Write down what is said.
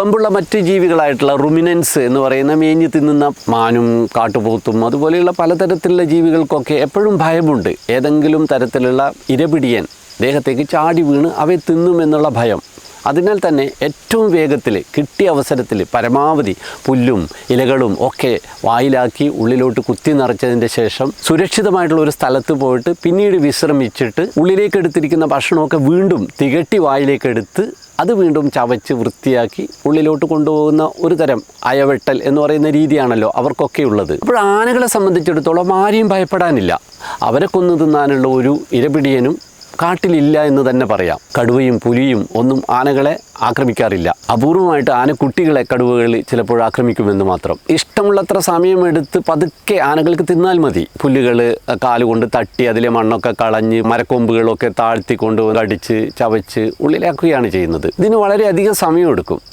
കുളമ്പുള്ള മറ്റ് ജീവികളായിട്ടുള്ള റുമിനൻസ് എന്ന് പറയുന്ന മേഞ്ഞു തിന്നുന്ന മാനും കാട്ടുപോത്തും അതുപോലെയുള്ള പലതരത്തിലുള്ള ജീവികൾക്കൊക്കെ എപ്പോഴും ഭയമുണ്ട്. ഏതെങ്കിലും തരത്തിലുള്ള ഇരപിടിയൻ ദേഹത്തേക്ക് ചാടി വീണ് അവയെ തിന്നുമെന്നുള്ള ഭയം. അതിനാൽ തന്നെ ഏറ്റവും വേഗത്തിൽ കിട്ടിയ അവസരത്തിൽ പരമാവധി പുല്ലും ഇലകളും ഒക്കെ വായിലാക്കി ഉള്ളിലോട്ട് കുത്തി നിറച്ചതിൻ്റെ ശേഷം സുരക്ഷിതമായിട്ടുള്ള ഒരു സ്ഥലത്ത് പോയിട്ട് പിന്നീട് വിശ്രമിച്ചിട്ട് ഉള്ളിലേക്ക് എടുത്തിരിക്കുന്ന ഭക്ഷണമൊക്കെ വീണ്ടും തികട്ടി വായിലേക്കെടുത്ത് അത് വീണ്ടും ചവച്ച് വൃത്തിയാക്കി ഉള്ളിലോട്ട് കൊണ്ടുപോകുന്ന ഒരു തരം അയവെട്ടൽ എന്ന് പറയുന്ന രീതിയാണല്ലോ അവർക്കൊക്കെ ഉള്ളത്. അപ്പോൾ ആനകളെ സംബന്ധിച്ചിടത്തോളം ആരെയും ഭയപ്പെടാനില്ല. അവരെ കൊന്നു തിന്നാനുള്ള ഒരു ഇരപിടിയനും കാട്ടിലില്ല എന്ന് തന്നെ പറയാം. കടുവയും പുലിയും ഒന്നും ആനകളെ ആക്രമിക്കാറില്ല. അപൂർവമായിട്ട് ആനക്കുട്ടികളെ കടുവകൾ ചിലപ്പോൾ ആക്രമിക്കുമെന്ന് മാത്രം. ഇഷ്ടമുള്ളത്ര സമയമെടുത്ത് പതുക്കെ ആനകൾക്ക് തിന്നാൽ മതി. പുല്ലുകൾ കാലുകൊണ്ട് തട്ടി അതിലെ മണ്ണൊക്കെ കളഞ്ഞ് മരക്കൊമ്പുകളൊക്കെ താഴ്ത്തിക്കൊണ്ട് കടിച്ച് ചവച്ച് ഉള്ളിലാക്കുകയാണ് ചെയ്യുന്നത്. ഇതിന് വളരെയധികം സമയമെടുക്കും.